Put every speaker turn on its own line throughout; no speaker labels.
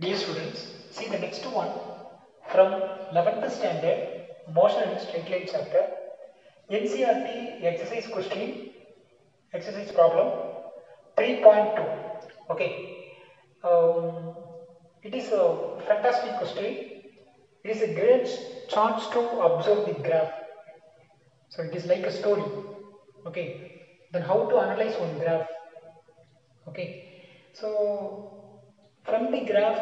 Dear students, see the next one from 11th standard Motion and Straight Line chapter, NCERT exercise question, exercise problem 3.2. Okay, it is a fantastic question. It is a great chance to observe the graph. So it is like a story. Okay, then how to analyze one graph? Okay, so from the graph,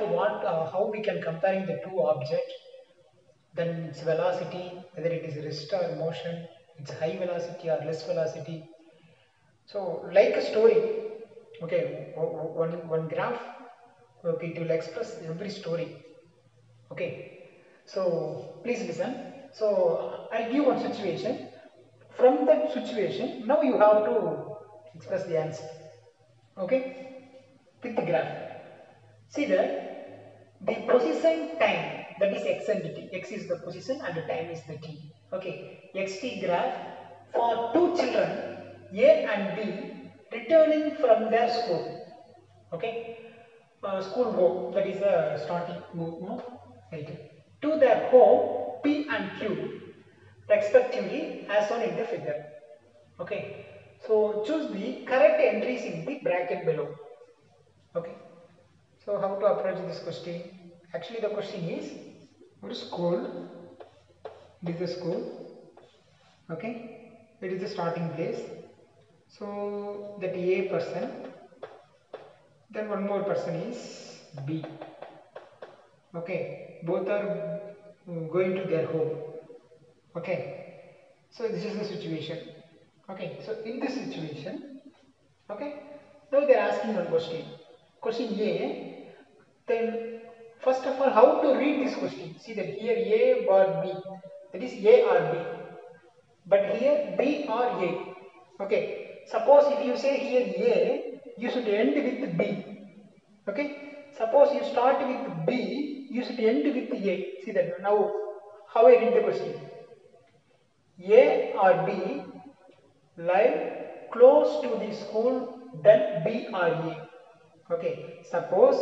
how we can comparing the two objects, then its velocity, whether it is rest or motion, its high velocity or less velocity. So like a story, okay, one graph, okay, it will express every story. Okay, so please listen. So I'll give one situation. From that situation, now you have to express the answer. Okay, with the graph. See that the position time, that is x and t. X is the position and the time is the t. Okay, xt graph for two children A and B returning from their school. Okay, school go, that is the starting move, right, to their home P and Q respectively as shown in the figure. Okay, so choose the correct entries in the bracket below. Okay, so how to approach this question? Actually the question is, what is school? This is the school. Okay, it is the starting place. So that A person, then one more person is B. Okay, both are going to their home. Okay, so this is the situation. Okay, so in this situation, okay, now they are asking one question. Question A, then first of all, how to read this question? See that here A or B, that is A or B, but here B or A. Okay, suppose if you say here A, you should end with B. Okay, suppose you start with B, you should end with A. See that now how I read the question. A or B live close to the school than B or A. Okay, suppose,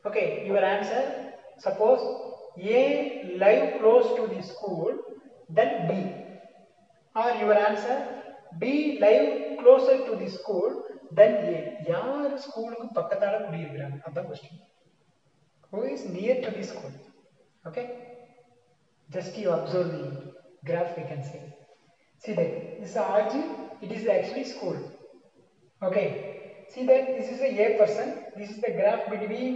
okay, your answer, suppose A live close to the school than B, or your answer B live closer to the school than A. யார் ஸ்கூலுக்கு பக்கத்தால குடியிருக்கிறாங்க அதான் question. Who is near to the school? Okay, just you observe the graph, we can say. See that this is origin, it is actually school. Okay, see that this is a person, this is the graph between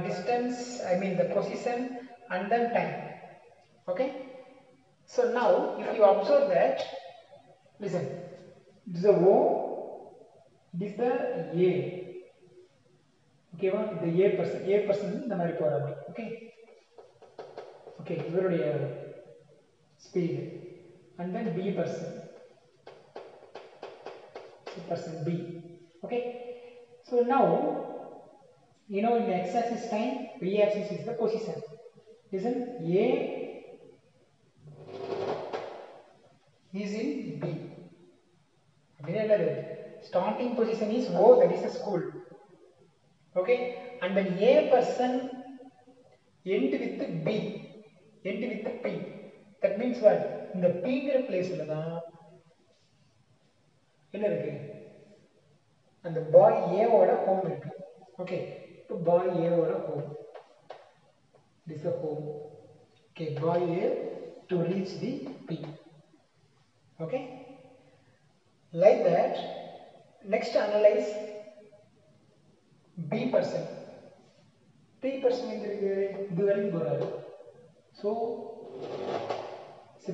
distance, I mean the position and then time. Okay, so now if you observe that, listen, this is the O, this is the A. Okay, the A person இந்த மாதிரி போறாங்க. Okay, okay, இவருடைய speed, and then B person B. Okay, so now you know in the x-axis time, y-axis is the position. Listen, A is in B. Starting position is O, that is a school. Okay, and then A person end with B, end with P. That means what? In the P place la da enna irukku, and the boy A oda home irukku. Okay, so boy A oda home, this is the home. Okay, boy A to reach the P. Okay, like that. Next analyze B person. B person engirukke idu varaikku poraru. So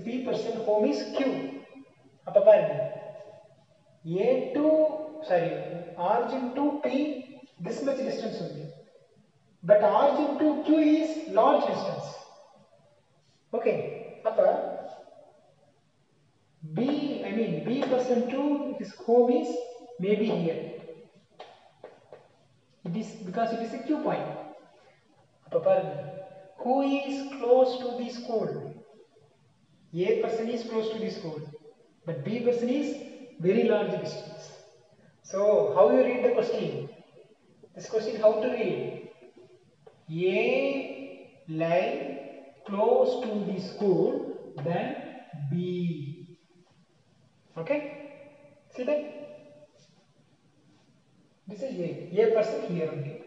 B person home is Q. appa parunga A to origin to P this much distance only, but origin to Q is large distance. Okay, appa B person to his home is maybe here. It is because it is a Q point. Who is close to the school? A person is close to the school, but B person is very large distance. So how you read the question? This question how to read? A lie close to the school than B. Okay? See that? This is A. A person here only.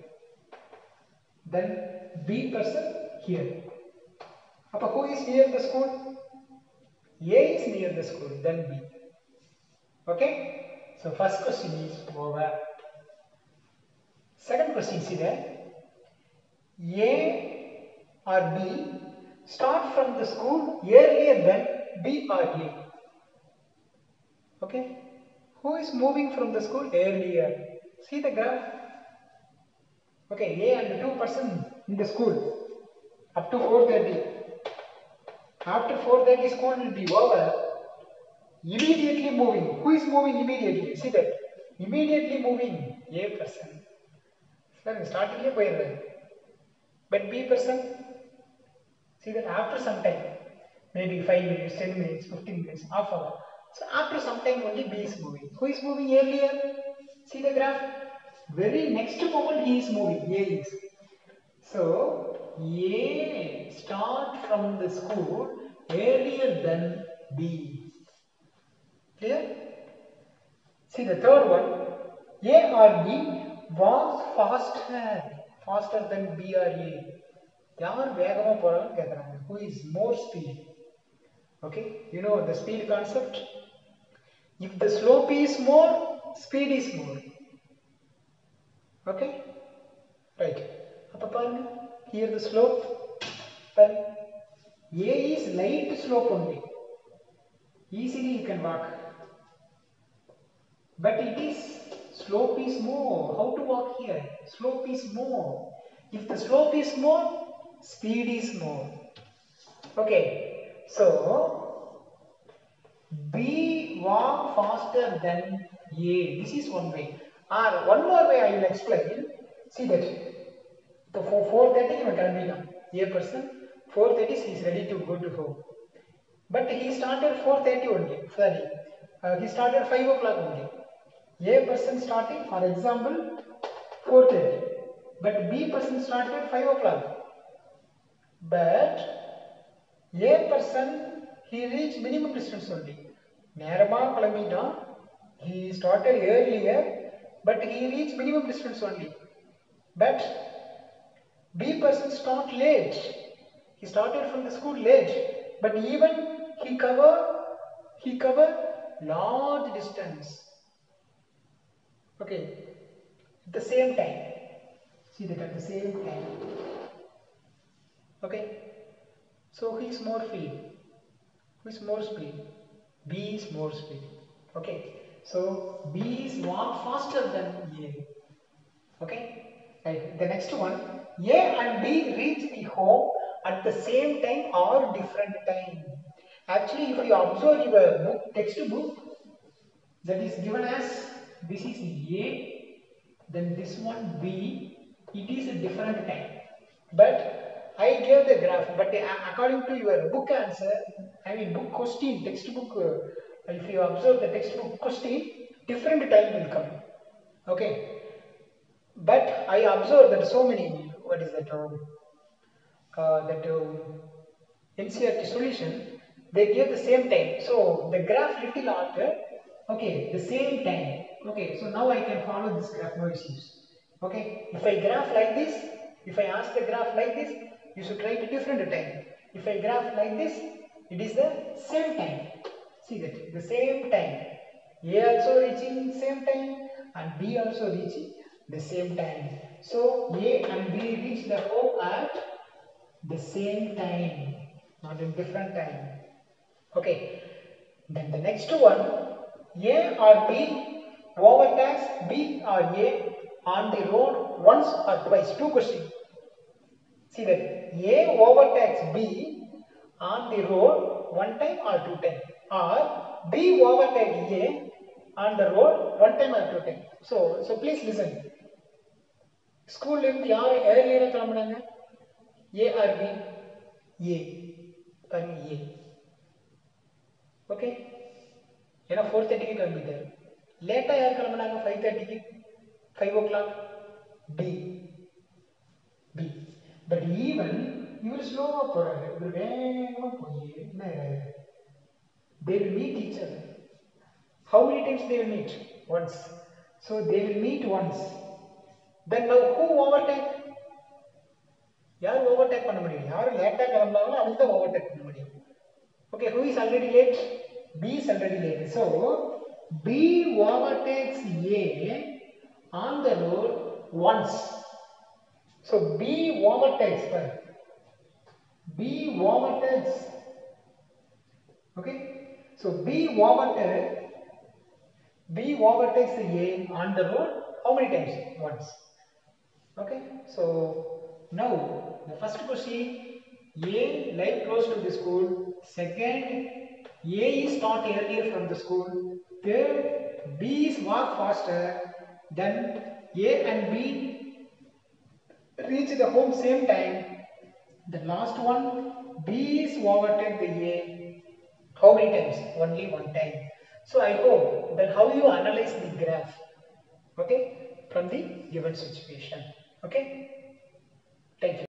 Then B person here. Appa who is near the school? A is near the school, then B. Okay? So first question is over. Second question, see there. A or B start from the school earlier than B or A. Okay? Who is moving from the school earlier? See the graph? Okay, A and 2% in the school up to 4:30. After 4:30 school will be over. Immediately moving. Who is moving immediately? See that? Immediately moving. A person. Starting here. But B person, see that after some time, maybe 5 minutes, 10 minutes, 15 minutes, half hour. So after some time only B is moving. Who is moving earlier? See the graph? Very next moment he is moving. A is. So A start from the school earlier than B. Clear? See the third one. A or B walks faster than B or A. யார் வேகமா போறாங்கன்னு கேக்குறாங்க. Who is more speed? Okay, you know the speed concept. If the slope is more, speed is more. Okay, right. அப்ப பாருங்க, here the slope. A is light slope only. Easily you can walk. But it is slope is more. How to walk here? Slope is more. If the slope is more, speed is more. Okay, so B walk faster than A. This is one way. Or one more way I will explain. See that. So for 4:30 you can be now. A person 4:30 he is ready to go to home. But he started 4:30 only. Sorry, he started 5 o'clock only. A person starting, for example, 4:30. But B person started 5 o'clock. But A person he reached minimum distance only. Nerama Kalamita, he started earlier, but he reached minimum distance only. But B person start late. He started from the school late, but even he cover large distance. Okay, at the same time. See that at the same time. Okay, so he is more speed. Who is more speed? B is more speed. Okay, so B is walk faster than A. Okay, right. The next one, A and B reach the home at the same time or different time. Actually, if you observe your book, textbook, that is given as this is A, then this one B, it is a different time. But I gave the graph, but according to your book answer, I mean book question, textbook, if you observe the textbook question, different time will come. Okay. But I observed that so many, what is that, NCERT solution, they give the same time. So the graph little altered. Okay, the same time. Okay, so now I can follow this graph, no issues. Okay, if I graph like this, if I ask the graph like this, you should write a different time. If I graph like this, it is the same time. See that, the same time. A also reaching same time and B also reaching the same time. So A and B reach the home at the same time, not in different time. Okay, then the next one, A or B overtakes B or A on the road once or twice. Two questions. See that A overtakes B on the road one time or two times, or B overtakes A on the road one time or two times. So please listen. School இருந்து யார் earlier கிளம்புனாங்க? A or B? A. பாருங்க A. Okay? ஏன்னா 4:30 கிளம்பிட்டாரு. லேட்டா யார் கிளம்புனாங்க? 5:30, 5 o'clock? B. But even இவர் ஸ்லோவா போறாரு, இவர் வேகமா போய் என்ன they will meet each other. How many times they will meet? Once. So they will meet once. Then now who overtake? யார் ஓவர்டேக் பண்ண முடியும்? யார் லேட்டா கிளம்புறாங்களோ அவங்க தான் ஓவர்டேக் பண்ண முடியும். Okay, who is already late? B is already late. So B overtakes A on the road once. So B overtakes. B overtakes. Okay. So B overtakes A on the road how many times? Once. Okay. So now the first question, A live close to the school. Second, A is start earlier from the school. Third, B is walk faster. Then A and B reach the home same time. The last one, B is overtake the A. How many times? Only one time. So I hope that how you analyze the graph, okay, from the given situation. Okay. Thank you.